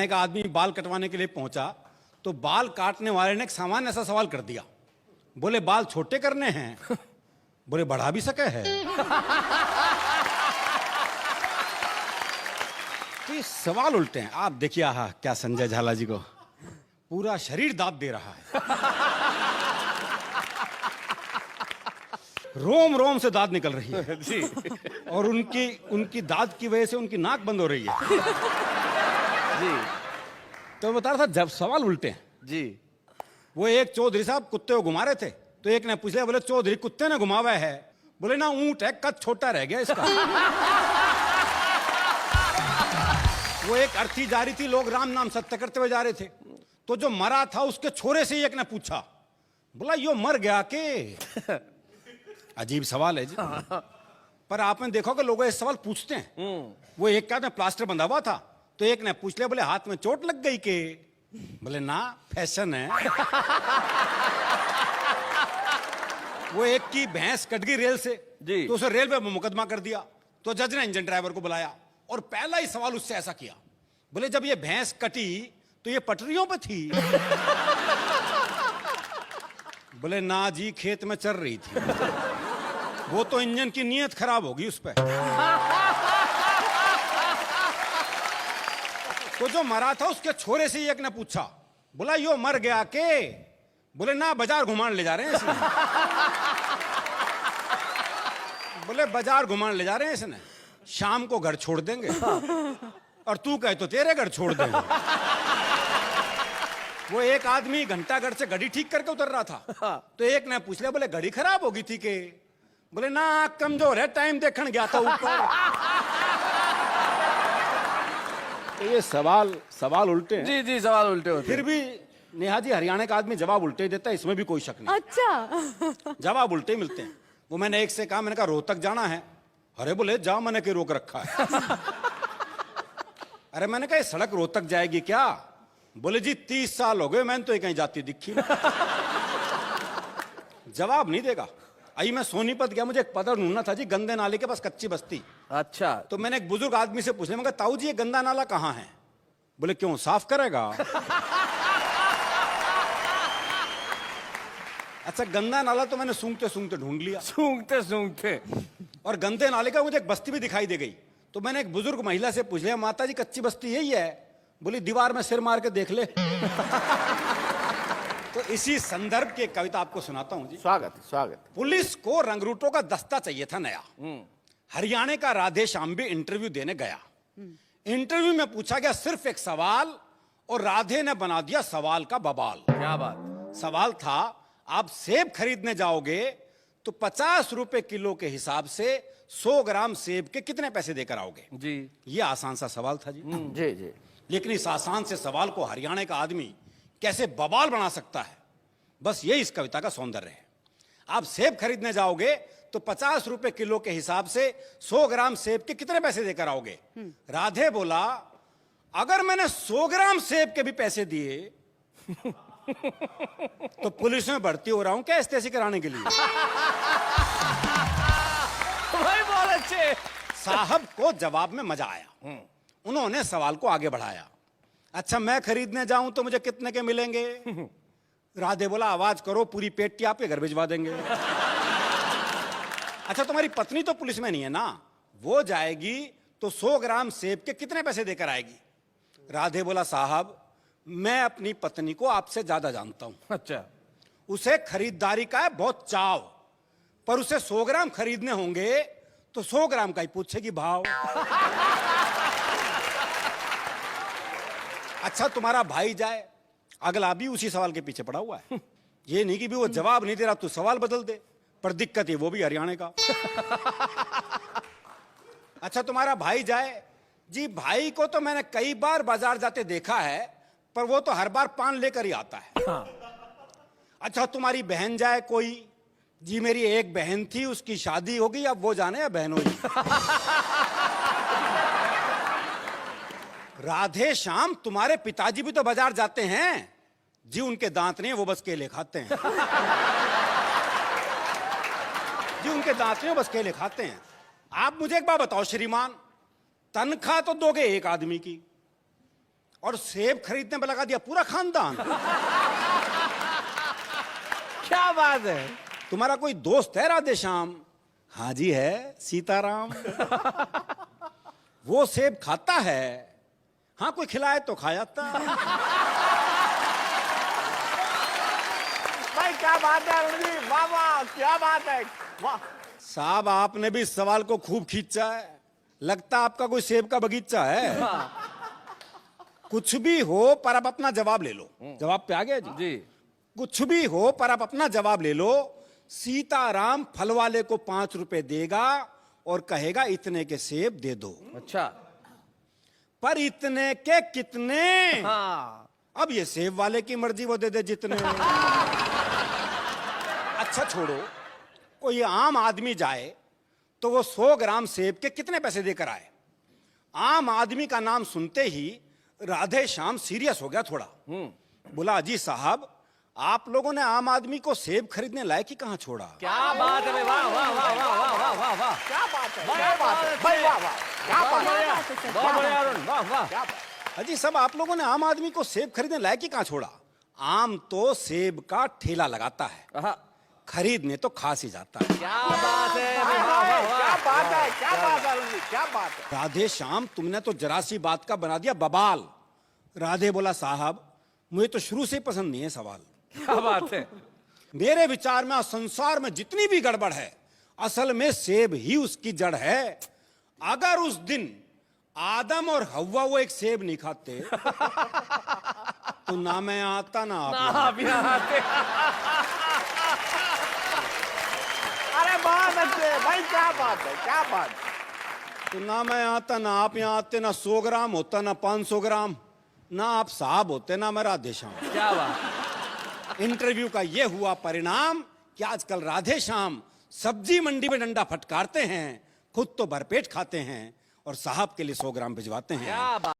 एक आदमी बाल कटवाने के लिए पहुंचा तो बाल काटने वाले ने एक सामान्य ऐसा सवाल कर दिया। बोले बाल छोटे करने हैं? बोले बढ़ा भी सके है। तो ये सवाल उल्टे हैं। आप देखिए आहा क्या संजय झाला जी को पूरा शरीर दांत दे रहा है। रोम रोम से दांत निकल रही है जी। और उनकी दांत की वजह से उनकी नाक बंद हो रही है। जी। तो बता रहा था जब सवाल उल्टे हैं। जी। वो एक चौधरी साहब कुत्ते को घुमा रहे थे तो एक ने पूछ लिया, बोले चौधरी कुत्ते ने घुमावा है? बोले ना ऊंट है, कद छोटा रह गया इसका। वो एक अर्थी जा रही थी, लोग राम नाम सत्य करते हुए जा रहे थे तो जो मरा था उसके छोरे से ही एक ने पूछा, बोला यो मर गया के? अजीब सवाल है जी। पर आपने देखो कि लोग ये सवाल पूछते हैं। वो एक का प्लास्टर बंधा हुआ था तो एक ने पूछ लिया, बोले हाथ में चोट लग गई के? बोले ना फैशन है। वो एक की भैंस कट गई रेल से जी। तो उसे रेल पे मुकदमा कर दिया तो जज ने इंजन ड्राइवर को बुलाया और पहला ही सवाल उससे ऐसा किया, बोले जब ये भैंस कटी तो ये पटरियों पे थी? बोले ना जी खेत में चल रही थी। वो तो इंजन की नीयत खराब होगी उस पे। तो जो मरा था उसके छोरे से ही एक ने पूछा, बोला यो मर गया के? बोले ना बाजार घुमाने ले जा रहे हैं इसने। बोले बाजार घुमाने ले जा रहे हैं इसने, शाम को घर छोड़ देंगे। और तू कहे तो तेरे घर छोड़ देंगे। वो एक आदमी घंटाघर से घड़ी ठीक करके उतर रहा था तो एक ने पूछ लिया, बोले घड़ी खराब होगी थी के? बोले ना कमजोर है, टाइम देखने गया था ऊपर। तो ये सवाल उल्टे हैं। जी जी, सवाल उल्टे होते फिर भी नेहा जी हरियाणा का आदमी जवाब उल्टे ही देता है, इसमें भी कोई शक नहीं। अच्छा। जवाब उल्टे ही मिलते हैं। वो मैंने एक से कहा, मैंने कहा रोहतक जाना है? अरे बोले जा, मैंने क्यों रोक रखा है? अरे मैंने कहा ये सड़क रोहतक जाएगी क्या? बोले जी 30 साल हो गए, मैंने तो ये कहीं जाती दिखी। जवाब नहीं देगा। आई मैं सोनीपत गया, मुझे एक पता ढूंढना था जी, गंदे नाले के पास कच्ची बस्ती। अच्छा। तो मैंने एक बुजुर्ग आदमी से पूछ लिया, मैं कहा ताऊ जी ये गंदा नाला कहाँ है? बोले क्यों साफ करेगा? अच्छा गंदा नाला तो मैंने सूंघते सूंघते ढूंढ लिया। सूंघते सूंघते। और गंदे नाले का मुझे एक बस्ती भी दिखाई दे गई तो मैंने एक बुजुर्ग महिला से पूछ लिया, माता जी कच्ची बस्ती यही है? बोली दीवार में सिर मार के देख ले। तो इसी संदर्भ की एक कविता आपको सुनाता हूं जी। स्वागत। पुलिस को रंगरूटों का दस्ता चाहिए था नया। हरियाणा का राधे श्याम भी इंटरव्यू देने गया। इंटरव्यू में पूछा गया सिर्फ एक सवाल और राधे ने बना दिया सवाल का बवाल। क्या बात। सवाल था आप सेब खरीदने जाओगे तो 50 रुपए किलो के हिसाब से 100 ग्राम सेब के कितने पैसे देकर आओगे? जी। ये आसान सा सवाल था जी। जी जी। लेकिन इस आसान से सवाल को हरियाणा का आदमी कैसे बवाल बना सकता है, बस ये इस कविता का सौंदर्य है। आप सेब खरीदने जाओगे तो 50 रुपए किलो के हिसाब से 100 ग्राम सेब के कितने पैसे देकर आओगे? राधे बोला अगर मैंने 100 ग्राम सेब के भी पैसे दिए तो पुलिस में भर्ती हो रहा हूं क्या एसटीसी कराने के लिए? भाई बहुत अच्छे। साहब को जवाब में मजा आया। उन्होंने सवाल को आगे बढ़ाया, अच्छा मैं खरीदने जाऊं तो मुझे कितने के मिलेंगे? राधे बोला आवाज करो पूरी पेटी आपके घर भिजवा देंगे। अच्छा तुम्हारी पत्नी तो पुलिस में नहीं है ना, वो जाएगी तो 100 ग्राम सेब के कितने पैसे देकर आएगी? राधे बोला साहब मैं अपनी पत्नी को आपसे ज्यादा जानता हूं। अच्छा। उसे खरीदारी का है बहुत चाव, पर उसे 100 ग्राम खरीदने होंगे तो 100 ग्राम का ही पूछेगी भाव। अच्छा तुम्हारा भाई जाए, अगला भी उसी सवाल के पीछे पड़ा हुआ है। ये नहीं कि भी वो जवाब नहीं दे रहा तू सवाल बदल दे, पर दिक्कत है वो भी हरियाणा का। अच्छा तुम्हारा भाई जाए, जी भाई को तो मैंने कई बार बाजार जाते देखा है पर वो तो हर बार पान लेकर ही आता है। अच्छा तुम्हारी बहन जाए कोई, जी मेरी एक बहन थी उसकी शादी हो गई अब वो जाने या बहन होगी। राधे श्याम तुम्हारे पिताजी भी तो बाजार जाते हैं, जी उनके दांत नहीं वो बस केले खाते हैं। जी उनके दांत नहीं वो बस केले खाते हैं। आप मुझे एक बात बताओ श्रीमान, तनख्वाह तो दोगे एक आदमी की, और सेब खरीदने पर लगा दिया पूरा खानदान। क्या बात है। तुम्हारा कोई दोस्त है राधेश्याम? हाँ जी है, सीताराम। वो सेब खाता है, हाँ कोई खिलाए तो खा जाता। भाई क्या बात है अरुण जी, वाह वाह, क्या बात है, वाह। साहब आपने भी इस सवाल को खूब खींचा है, लगता आपका कोई सेब का बगीचा है। कुछ भी हो पर आप अपना जवाब ले लो। जवाब पे आ गया जी? जी। कुछ भी हो पर आप अपना जवाब ले लो। सीताराम फल वाले को 5 रुपए देगा और कहेगा इतने के सेब दे दो। अच्छा। पर इतने के कितने? हाँ। अब ये सेब वाले की मर्जी, वो दे दे जितने। अच्छा छोड़ो, कोई आम आदमी जाए तो वो 100 ग्राम सेब के कितने पैसे देकर आए? आम आदमी का नाम सुनते ही राधेश्याम सीरियस हो गया थोड़ा। बोला अजी साहब, आप लोगों ने आम आदमी को सेब खरीदने लायक ही कहां छोड़ा? क्या बात है, वाह वाह वाह वाह वाह वाह वाह वाह, क्या बात है, क्या बात है भाई, वाह वाह, क्या बात है, बहुत बढ़िया अरुण, वाह वाह। अजी सब आप लोगों ने आम आदमी को सेब खरीदने लायक ही कहां छोड़ा? आम तो सेब का ठेला लगाता है, खरीदने तो खास ही जाता है। क्या बात है, क्या बात है, क्या बात है अरुण जी, क्या बात है। राधेश्याम तुमने तो जरा सी बात का बना दिया बवाल। राधे बोला साहब मुझे तो शुरू से ही पसंद नहीं है सवाल। क्या बात है। मेरे विचार में संसार में जितनी भी गड़बड़ है असल में सेब ही उसकी जड़ है। अगर उस दिन आदम और हव्वा वो एक सेब नहीं खाते तो ना मैं आता ना आप यहाँ आते। अरे बहुत अच्छे भाई, क्या बात है, क्या बात है। तो ना मैं आता ना आप यहाँ आते, ना 100 ग्राम होता ना 500 ग्राम, ना आप साहब होते ना मैं राधेश्याम। क्या बात। इंटरव्यू का ये हुआ परिणाम कि आजकल राधेश्याम सब्जी मंडी में डंडा फटकारते हैं, खुद तो भरपेट खाते हैं और साहब के लिए 100 ग्राम भिजवाते हैं। क्या बात।